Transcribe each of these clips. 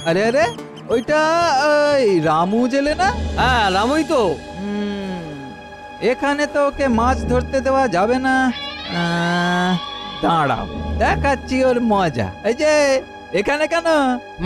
আরে আরে ওইটা ওই রামু জেলে না? হ্যাঁ রামুই তো। এখানে তো ওকে মাছ ধরতে দেওয়া যাবে না। দাঁড়াও দেখাচ্ছি ওর মজা। এই যে এখানে কেন?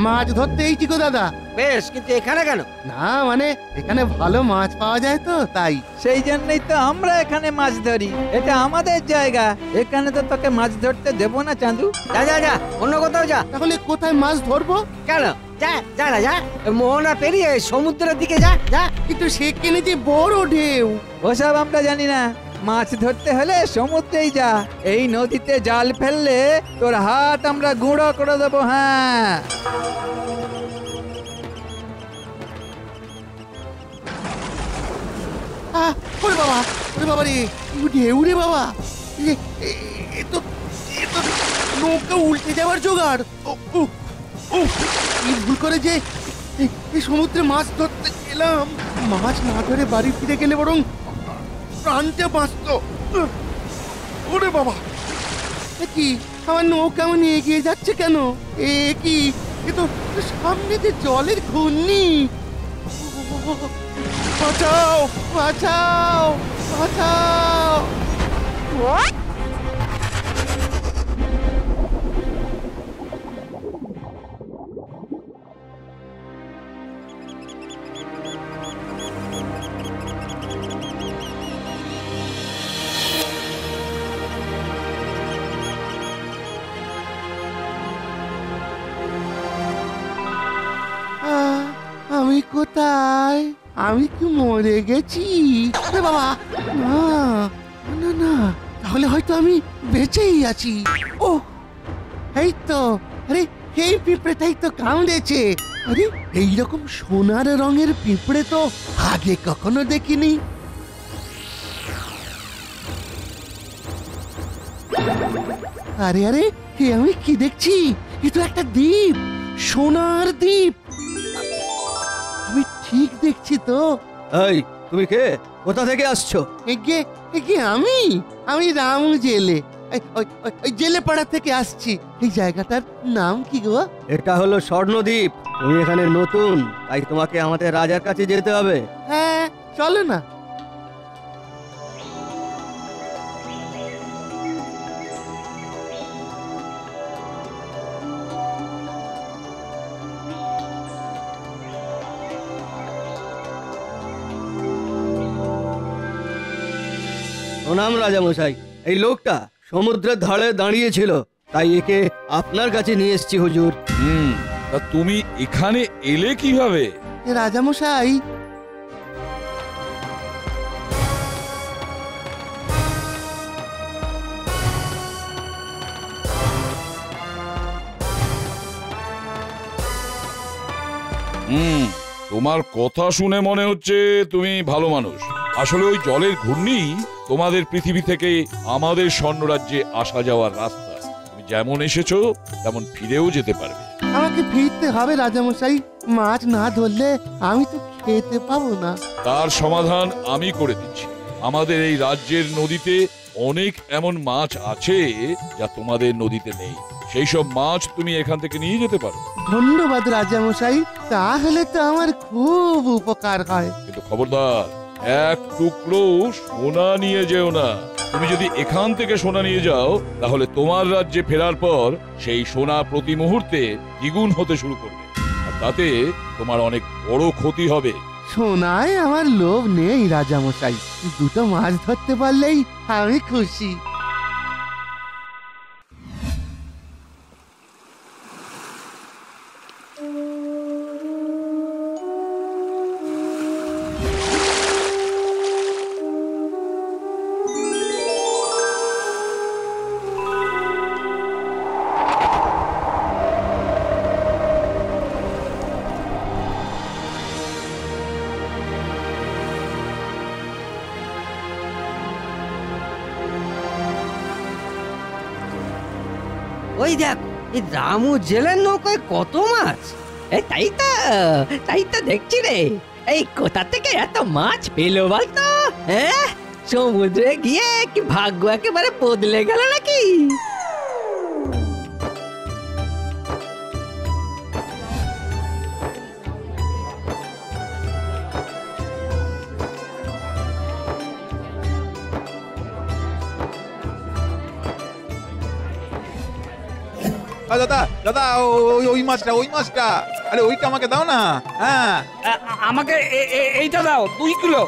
মাছ ধরতে এইছি গো দাদা। বেশ, কিন্তু এখানে কেন? না মানে এখানে ভালো মাছ পাওয়া যায় তো তাই। সেই জন্যই তো আমরা এখানে মাছ ধরি, এটা আমাদের জায়গা। এখানে তো তোকে মাছ ধরতে দেবো না চাঁদু। যা যা যা, অন্য কোথাও যা। তাহলে কোথায় মাছ ধরবো? কেন? যা যা না যা, মোহনা পেরিয়ে সমুদ্রের দিকে যা যা। কিন্তু সেখানে যে বড় ঢেউ। ওসব আমরা জানি না, মাছ ধরতে হলে সমুদ্রেই যা। এই নদীতে জাল ফেললে তোর হাত আমরা গুঁড়ো করে দেবো। হ্যাঁ ওরে বাবা, ওরে বাবা রে, ঢেউ রে বাবা। এ তো নৌকা উল্টে যাওয়ার জোগাড়। কি ভুল করে যে এই সমুদ্রে মাছ ধরতে গেলাম। মাছ না ধরে বাড়ি ফিরে গেলে বরং প্রাণটা বাঁচত। ওরে বাবা, কি আমার নৌকা এমন এগিয়ে যাচ্ছে কেন? কি এ তো সামনে যে জলের ঘূর্ণি। বাঁচাও বাঁচাও বাঁচাও। আমি কোথায়? আমি কি মরে গেছি? বাবা না না না, তাহলে হয়তো আমি বেঁচেই আছি। ও এই তো, আরে এই পিঁপড়েটাই তো কামড়েছে। আরে এইরকম সোনার রঙের পিঁপড়ে তো আগে কখনো দেখিনি। আরে আরে আমি কি দেখছি? এ তো একটা দ্বীপ, সোনার দ্বীপ। আমি ঠিক দেখছি তো? এই তুমি কে? কোথা থেকে আসছো? এগে আমি রামু জেলে। ওই জেলে পাড়া থেকে আসছি। এই জায়গাটার নাম কি গো? এটা হলো স্বর্ণদ্বীপ। তুমি এখানে নতুন, তাই তোমাকে আমাদের রাজার কাছে যেতে হবে। হ্যাঁ চলো না। প্রণাম রাজামশাই। এই লোকটা সমুদ্রের ধারে দাঁড়িয়েছিল, তাই একে আপনার কাছে নিয়ে এসেছি হুজুর। তা তুমি এখানে এলে কিভাবে? রাজামশাই, তোমার কথা শুনে মনে হচ্ছে তুমি ভালো মানুষ। আসলে ওই জলের ঘূর্ণি তোমাদের পৃথিবী থেকে আমাদের স্বর্ণরাজ্যে আসা যাওয়ার রাস্তা। তুমি যেমন এসেছো তেমন ফিরেও যেতে পারবে। আমাকে ফিরতে হবে রাজামশাই। মাছ না ধরলে আমি তো খেতে পাবো না। তার সমাধান আমি করে দিচ্ছি। আমাদের এই রাজ্যের নদীতে অনেক এমন মাছ আছে যা তোমাদের নদীতে নেই। সেই সব মাছ তুমি এখান থেকে নিয়ে যেতে পারো। ধন্যবাদ রাজামশাই, তাহলে তো আমার খুব উপকার হয়। কিন্তু খবরদার, এক টুকরো সোনা নিয়ে যেও না। তুমি যদি এখান থেকে সোনা নিয়ে যাও, তাহলে তোমার রাজ্যে ফেরার পর সেই সোনা প্রতি মুহূর্তে দ্বিগুণ হতে শুরু করবে, আর তাতে তোমার অনেক বড় ক্ষতি হবে। সোনায় আমার লোভ নেই রাজামশাই, দুটো মাছ ধরতে পারলেই আমি খুশি। ওই দেখ, এই রামু জেলের নৌকায় কত মাছ? তাই তো দেখছি রে। এই কোথা থেকে এত মাছ পেলো বলতো? হ্যাঁ, সমুদ্রে গিয়ে কি ভাগ্য একেবারে বদলে গেল নাকি? দাদা দাদা, ওই মাছটা, ওই মাছটা, আরে ওইটা আমাকে দাও না। হ্যাঁ, আমাকে এইটা দাও 2 কিলো।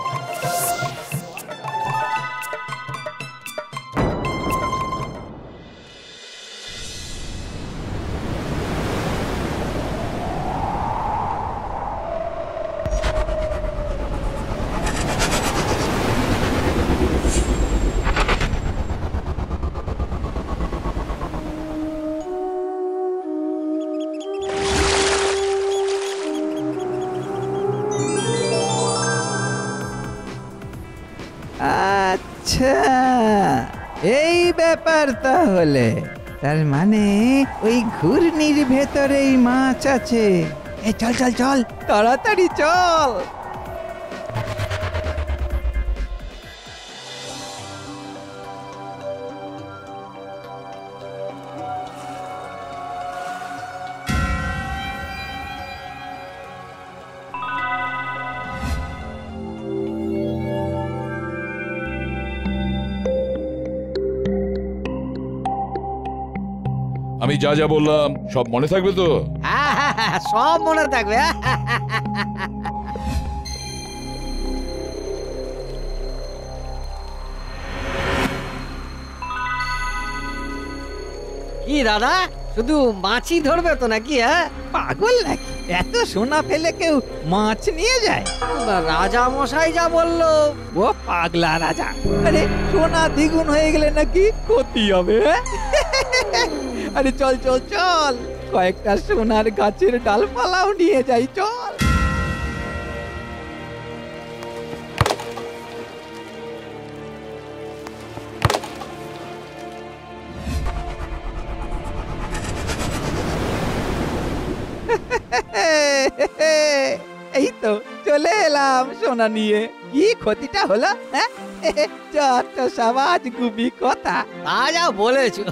আচ্ছা, এই ব্যাপার তাহলে। তার মানে ওই ঘূর্ণির ভেতরেই মাছ আছে। এই চল চল চল, তাড়াতাড়ি চল। আমি যা যা বললাম সব মনে থাকবে তো? হ্যাঁ, সব মনে থাকবে। কি দাদা, শুধু মাছই ধরবে তো নাকি? হ্যাঁ, পাগল নাকি? এত সোনা ফেলে কেউ মাছ নিয়ে যায়? রাজা মশাই যা বললো। ও পাগলা রাজা। আরে সোনা দ্বিগুণ হয়ে গেলে নাকি ক্ষতি হবে? আরে চল চল চল, কয়েকটা সোনার গাছের ডালপালাও নিয়ে যাই, চল। এই তো চলে এলাম সোনা নিয়ে। কি ক্ষতিটা হলো? হ্যাঁ, যত সমাজ গুবি কথা। তা যা বলেছো,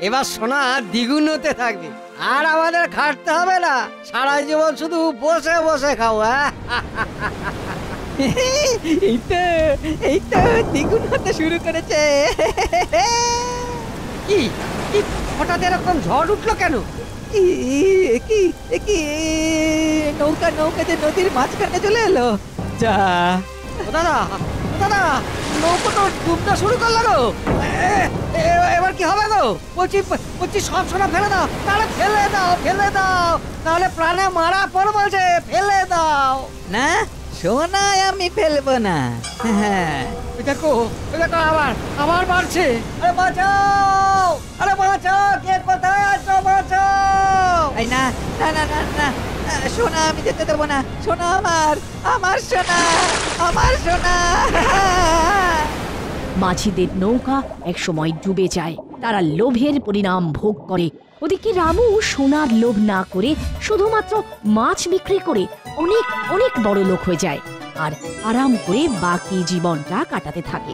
এবার সোনা দ্বিগুণ হতে থাকবে, আর আমাদের খাটতে হবে না। সারা জীবন শুধু বসে বসে খাও। এই তো দ্বিগুণ হতে শুরু করেছে। কি কি হঠাৎ এরকম ঝড় উঠলো কেন? কি নৌকা নৌকা যে নদীর মাঝখানে চলে এলো। যা ও দাদা, ও দাদা, নৌকো তো ডুবতে শুরু করলো গো। এবার কি হবে গো? বলছি সব সোনা ফেলে দাও, তাহলে ফেলে দাও, ফেলে দাও, তাহলে প্রাণে মারা পড়বো যে, ফেলে দাও। না, সোনায় আমি ফেলবো না। হ্যাঁ, দেখো আবার বাড়ছে। আরে বাঁচাও, আরে বাঁচাও, কে কোথায় আছো? বাঁচাও। এই না না না না না, সোনা আমি যেতে দেবো না। সোনা আমার, আমার সোনা, আমার সোনা। মাঝিদের নৌকা একসময় ডুবে যায়। তারা লোভের পরিণাম ভোগ করে। ওদিকে রামু সোনার লোভ না করে শুধুমাত্র মাছ বিক্রি করে অনেক অনেক বড় লোক হয়ে যায় আর আরাম করে বাকি জীবনটা কাটাতে থাকে।